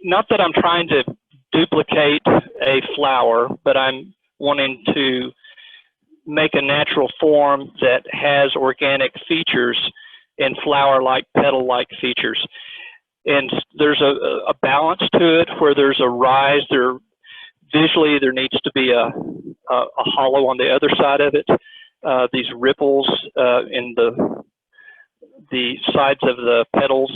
not that I'm trying to duplicate a flower, but I'm wanting to make a natural form that has organic features and flower-like, petal-like features. And there's a balance to it where there's a rise. Visually, there needs to be a hollow on the other side of it. These ripples in the sides of the petals.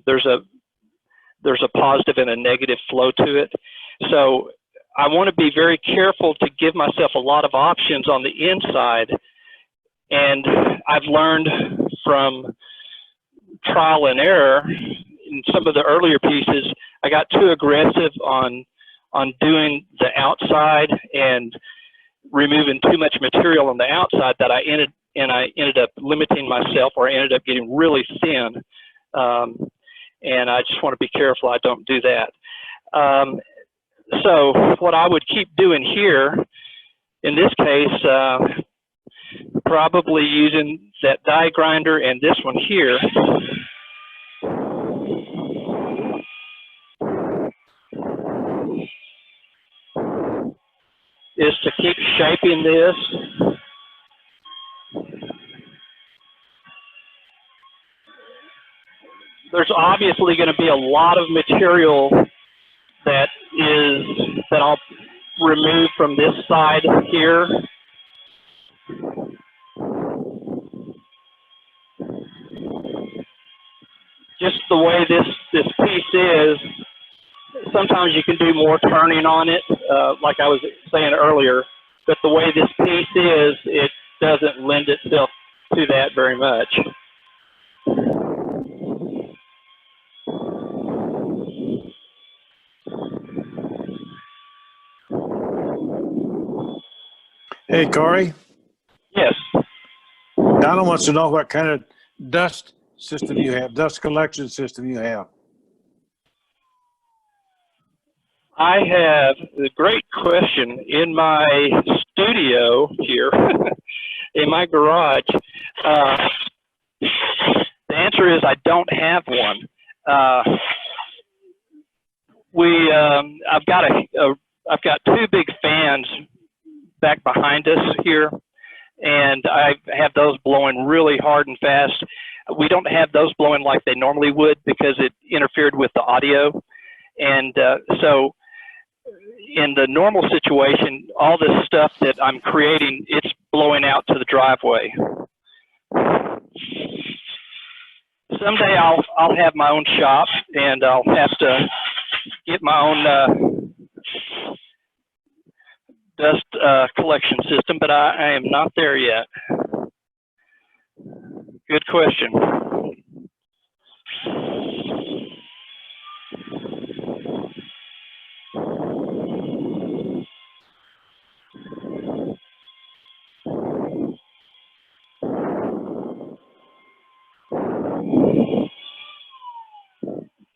There's a positive and a negative flow to it. So I want to be very careful to give myself a lot of options on the inside. And I've learned from trial and error in some of the earlier pieces, I got too aggressive on doing the outside and removing too much material on the outside that I ended up limiting myself, or I ended up getting really thin. And I just want to be careful I don't do that. So what I would keep doing here, in this case, probably using that die grinder and this one here, is to keep shaping this. There's obviously going to be a lot of material that I'll remove from this side here. Just the way this piece is, sometimes you can do more turning on it, like I was saying earlier, but the way this piece is, it doesn't lend itself to that very much. Hey, Cory. Yes. Donna wants to know what kind of dust system you have, dust collection system you have. I have a great question in my studio here, in my garage. The answer is I don't have one. I've got two big fans back behind us here, and I have those blowing really hard and fast. We don't have those blowing like they normally would because it interfered with the audio. And so in the normal situation, all this stuff that I'm creating, it's blowing out to the driveway. Someday I'll have my own shop, and I'll have to get my own dust collection system, but I am not there yet. Good question.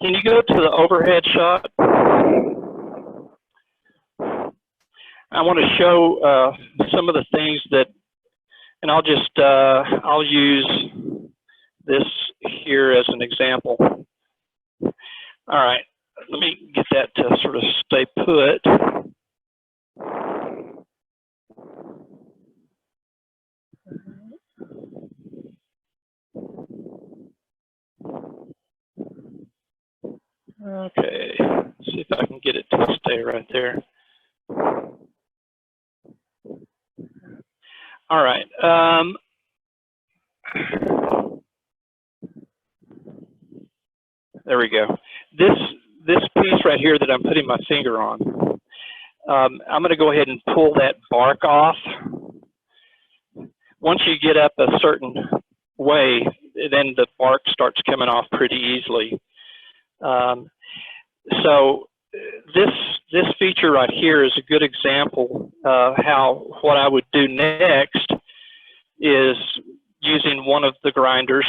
Can you go to the overhead shot? I want to show some of the things that, and I'll use this here as an example. All right, let me get that to sort of stay put. Okay, let's see if I can get it to stay right there. All right. There we go. This piece right here that I'm putting my finger on, I'm going to go ahead and pull that bark off. Once you get up a certain way, then the bark starts coming off pretty easily. So this feature right here is a good example of what I would do next is using one of the grinders.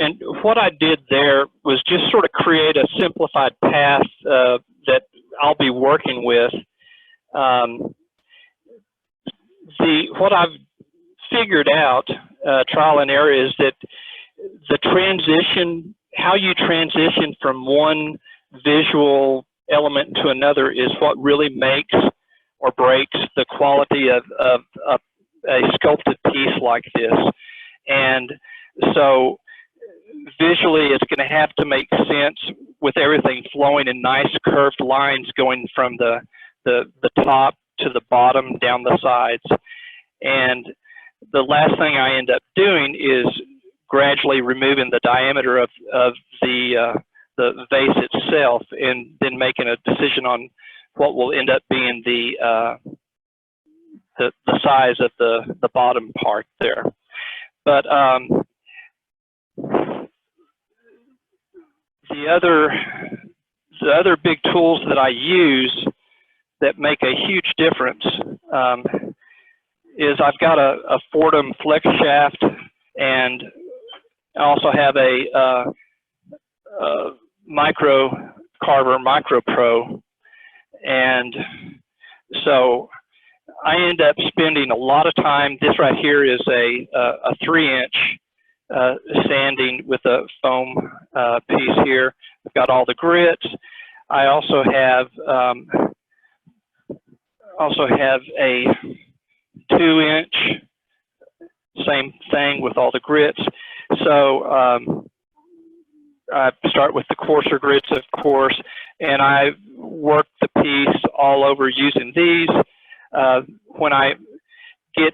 And what I did there was just sort of create a simplified path that I'll be working with. What I've figured out, trial and error, is that the transition, how you transition from one visual element to another, is what really makes or breaks the quality of a sculpted piece like this. And so visually it's going to have to make sense with everything flowing in nice curved lines going from the top to the bottom down the sides. And the last thing I end up doing is gradually removing the diameter of the vase itself, and then making a decision on what will end up being the size of the bottom part there. But the other big tools that I use that make a huge difference is I've got a Fordham flex shaft, and I also have a micro carver, Micro Pro. And so I end up spending a lot of time. This right here is a 3-inch sanding with a foam piece here. I've got all the grits. I also have a 2-inch, same thing with all the grits. So I start with the coarser grits, of course, and I work the piece all over using these. When I get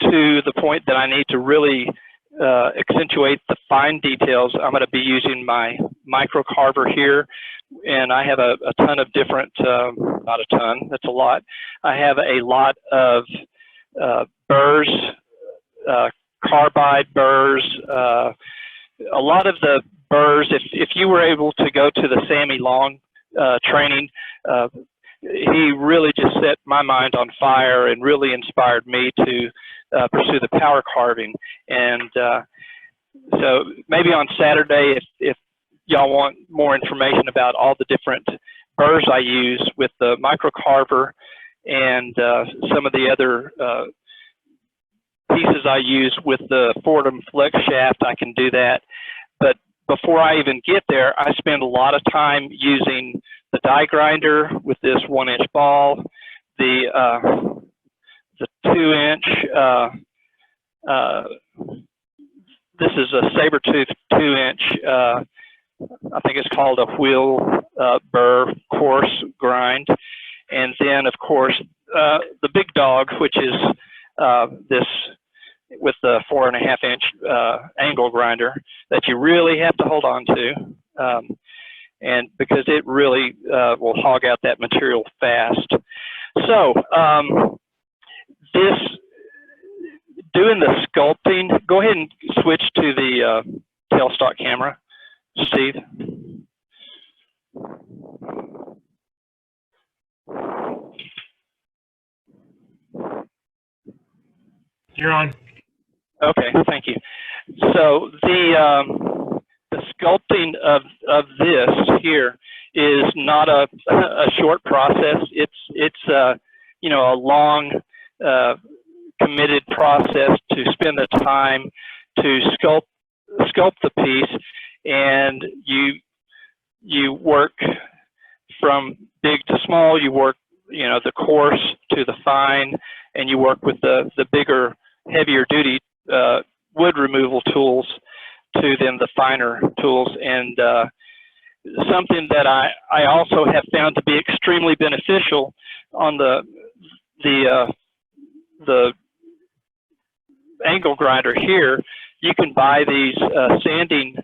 to the point that I need to really accentuate the fine details, I'm going to be using my micro carver here, and I have a ton of different, not a ton, that's a lot. I have a lot of burrs, carbide burrs, a lot of the burrs. If you were able to go to the Sammy Long training, he really just set my mind on fire and really inspired me to pursue the power carving. And so maybe on Saturday, if y'all want more information about all the different burrs I use with the micro carver and some of the other pieces I use with the Fordham flex shaft, I can do that. But before I even get there, I spend a lot of time using the die grinder with this 1-inch ball, the 2-inch, this is a saber-tooth 2-inch, I think it's called a wheel burr coarse grind. And then, of course, the big dog, which is this with the 4.5-inch angle grinder that you really have to hold on to, and because it really will hog out that material fast. So doing the sculpting, go ahead and switch to the tailstock camera, Steve. You're on. Okay, thank you. So the sculpting of this here is not a short process. It's you know, a long committed process to spend the time to sculpt the piece, and you work from big to small. You work, you know, the coarse to the fine, and you work with the bigger, heavier duty wood removal tools to then the finer tools. And something that I also have found to be extremely beneficial on the angle grinder here, you can buy these sanding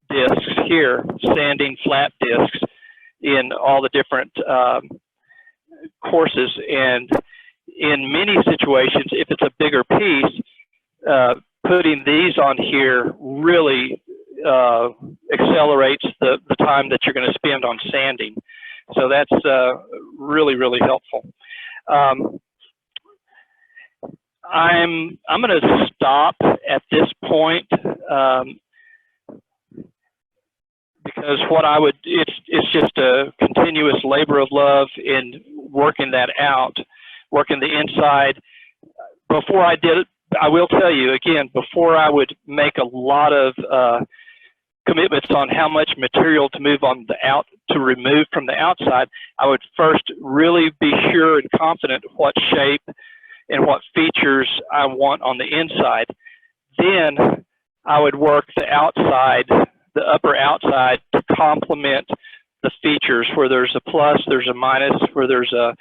discs here, sanding flat discs in all the different courses. And in many situations, if it's a bigger piece, putting these on here really accelerates the time that you're going to spend on sanding. So that's really, really helpful. I'm going to stop at this point because what I would, it's just a continuous labor of love in working that out, working the inside. Before I did it, I will tell you again, before I would make a lot of commitments on how much material to move on the to remove from the outside, I would first really be sure and confident what shape and what features I want on the inside. Then I would work the outside, the upper outside, to complement the features. Where there's a plus, there's a minus. Where there's a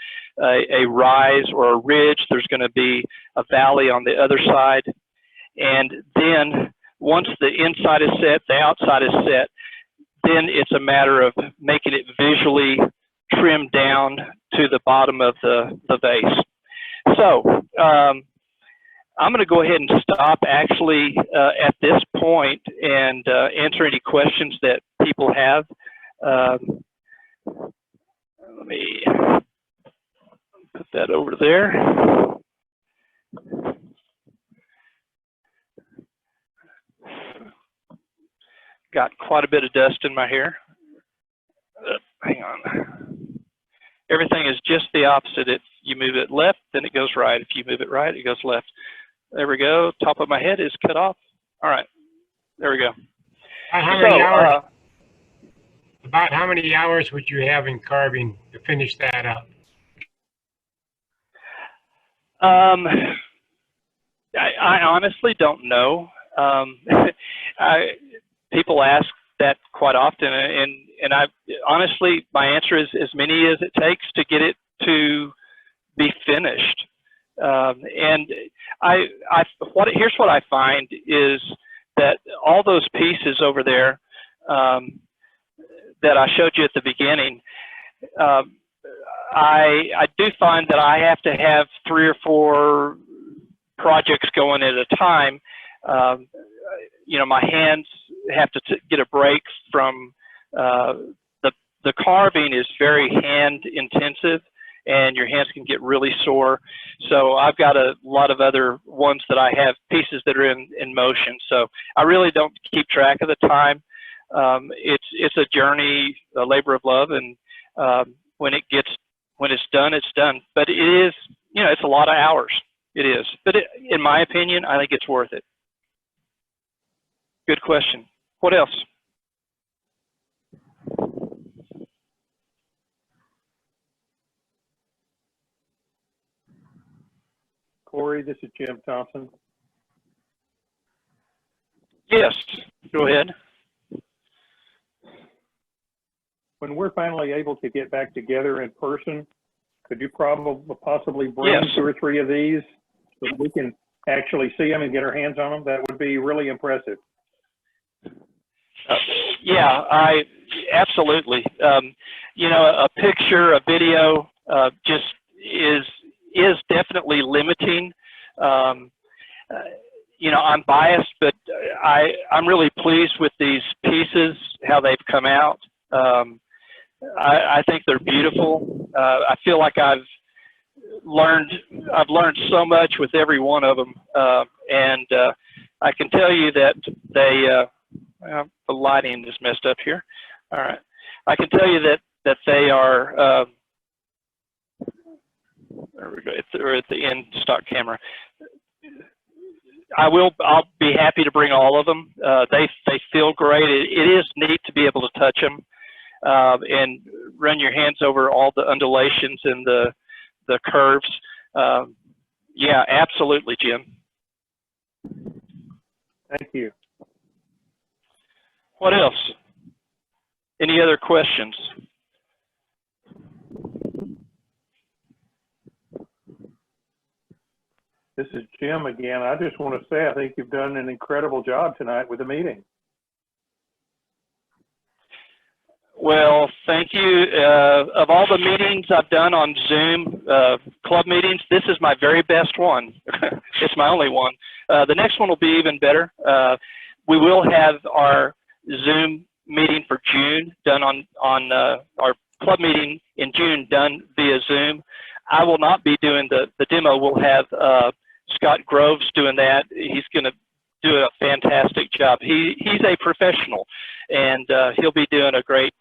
rise or a ridge, there's going to be a valley on the other side. And then once the inside is set, the outside is set, then it's a matter of making it visually trimmed down to the bottom of the vase. So I'm going to go ahead and stop actually at this point and answer any questions that people have. Let me put that over there. Got quite a bit of dust in my hair. Hang on. Everything is just the opposite. If you move it left, then it goes right. If you move it right, it goes left. There we go. Top of my head is cut off. All right. There we go. About how many hours would you have in carving to finish that up? I honestly don't know. People ask that quite often, and I honestly, my answer is as many as it takes to get it to be finished. And here's what I find is that all those pieces over there that I showed you at the beginning, I do find that I have to have 3 or 4 projects going at a time. You know, my hands have to get a break from the carving is very hand intensive, and your hands can get really sore. So I've got a lot of other ones that I have pieces that are in motion. So I really don't keep track of the time. It's a journey, a labor of love, and when it's done, it's done. But it is, you know, it's a lot of hours. It is. But in my opinion, I think it's worth it. Good question. What else? Cory, this is Jim Thompson. Yes, go ahead. When we're finally able to get back together in person, could you possibly bring 2 or 3 of these so that we can actually see them and get our hands on them? That would be really impressive. Yeah, absolutely. You know, a picture, a video, just is definitely limiting. You know, I'm biased, but I'm really pleased with these pieces, how they've come out. I think they're beautiful. I feel like I've learned so much with every one of them, and I can tell you that they. The lighting is messed up here. All right, I can tell you that they are. There we go. They're at the end stock camera. I'll be happy to bring all of them. They feel great. It is neat to be able to touch them and run your hands over all the undulations and the curves. Yeah, absolutely, Jim. Thank you. What else? Any other questions? This is Jim again. I just want to say I think you've done an incredible job tonight with the meeting. Well, thank you. Of all the meetings I've done on Zoom, club meetings, this is my very best one. It's my only one. The next one will be even better. We will have our Zoom meeting for June done on our club meeting in June done via Zoom. I will not be doing the demo. We'll have Scott Scott Groves doing that. He's going to do a fantastic job. He's a professional, and he'll be doing a great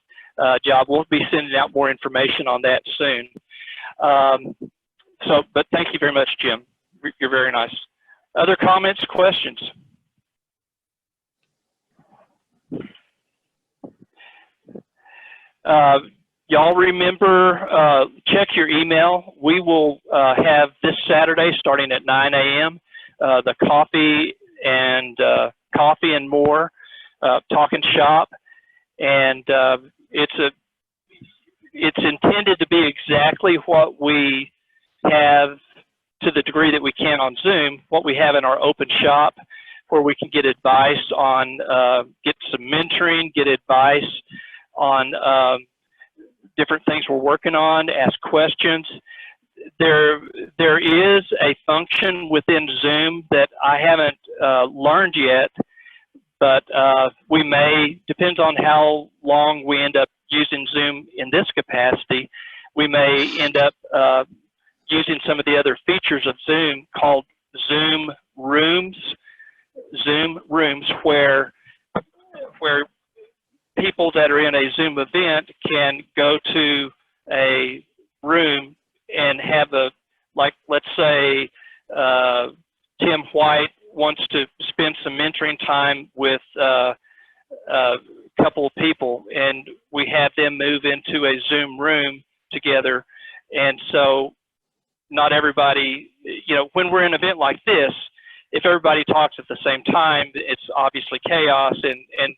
job. We'll be sending out more information on that soon. But thank you very much, Jim. You're very nice. Other comments, questions? Y'all remember, check your email. We will have this Saturday starting at 9 a.m. The coffee and more talking shop, and it's intended to be exactly what we have, to the degree that we can on Zoom, what we have in our open shop, where we can get advice on, get some mentoring, get advice on different things we're working on, ask questions. There is a function within Zoom that I haven't learned yet, but we may, depends on how long we end up using Zoom in this capacity, we may end up using some of the other features of Zoom called Zoom Rooms, where people that are in a Zoom event can go to a room and have like, let's say Tim White wants to spend some mentoring time with a couple of people, and we have them move into a Zoom room together. And so not everybody, when we're in an event like this, if everybody talks at the same time, it's obviously chaos, and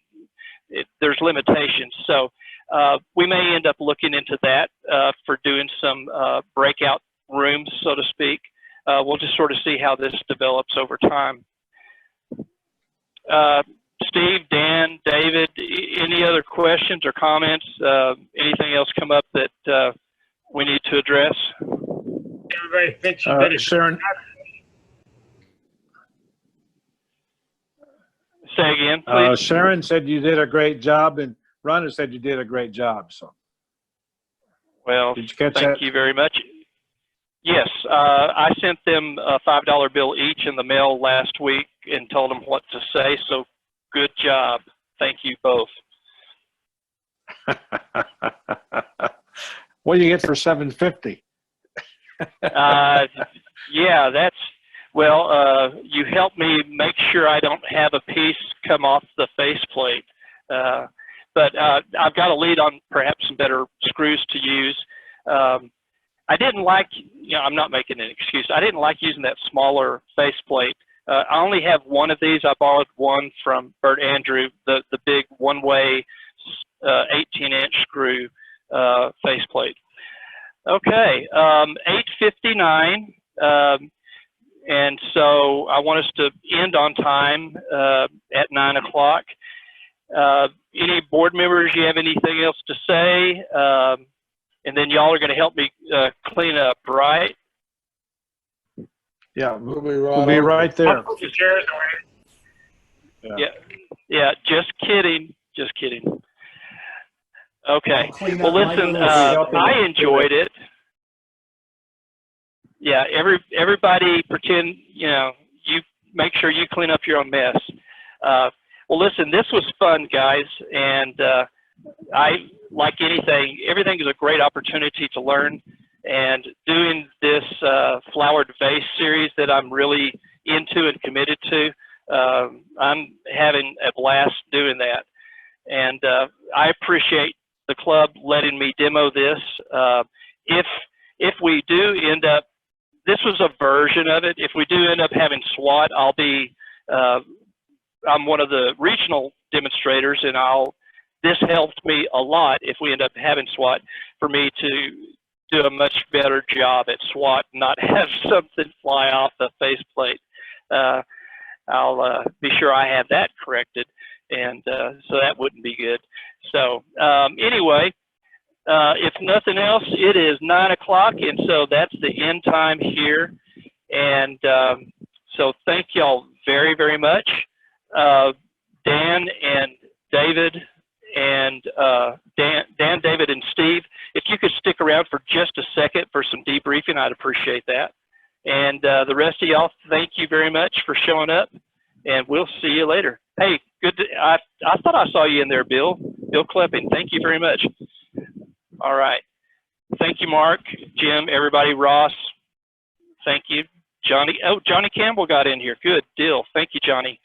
there's limitations. So we may end up looking into that for doing some breakout rooms, so to speak. We'll just sort of see how this develops over time. Steve, Dan, David, any other questions or comments? Anything else come up that we need to address? Everybody thinks you did it. Sharon. Say again, please. Sharon said you did a great job, and Rhonda said you did a great job. So, well, did you catch thank that? you very much. Yes, I sent them a $5 bill each in the mail last week and told them what to say. So, good job. Thank you both. What do you get for $7.50? Yeah, that's. Well, you helped me make sure I don't have a piece come off the faceplate. But I've got a lead on perhaps some better screws to use. I didn't like, I'm not making an excuse. I didn't like using that smaller faceplate. I only have one of these. I borrowed one from Bert Andrew, the big one-way 18-inch screw faceplate. Okay, 8:59. And so I want us to end on time at 9 o'clock. Any board members, you have anything else to say? And then y'all are going to help me clean up, right? Yeah, we'll be right there. I'll put the chairs away. Yeah, just kidding. Just kidding. Okay. Well, listen, I I enjoyed it. Yeah, everybody pretend, you make sure you clean up your own mess. Well, listen, this was fun, guys, and I, like anything, everything is a great opportunity to learn, and doing this flowered vase series that I'm really into and committed to, I'm having a blast doing that. And I appreciate the club letting me demo this. If we do end up, this was a version of it. If we do end up having SWAT, I'll be, I'm one of the regional demonstrators, and this helped me a lot if we end up having SWAT, for me to do a much better job at SWAT, not have something fly off the faceplate. I'll be sure I have that corrected, and so that wouldn't be good. So anyway, if nothing else, it is 9 o'clock, and so that's the end time here. And so thank y'all very, very much. Dan and David and Dan, David, and Steve, if you could stick around for just a second for some debriefing, I'd appreciate that. And the rest of y'all, thank you very much for showing up, and we'll see you later. Hey, I thought I saw you in there, Bill Klepping. Thank you very much. All right. Thank you, Mark, Jim, everybody, Ross. Thank you. Johnny. Oh, Johnny Campbell got in here. Good deal. Thank you, Johnny.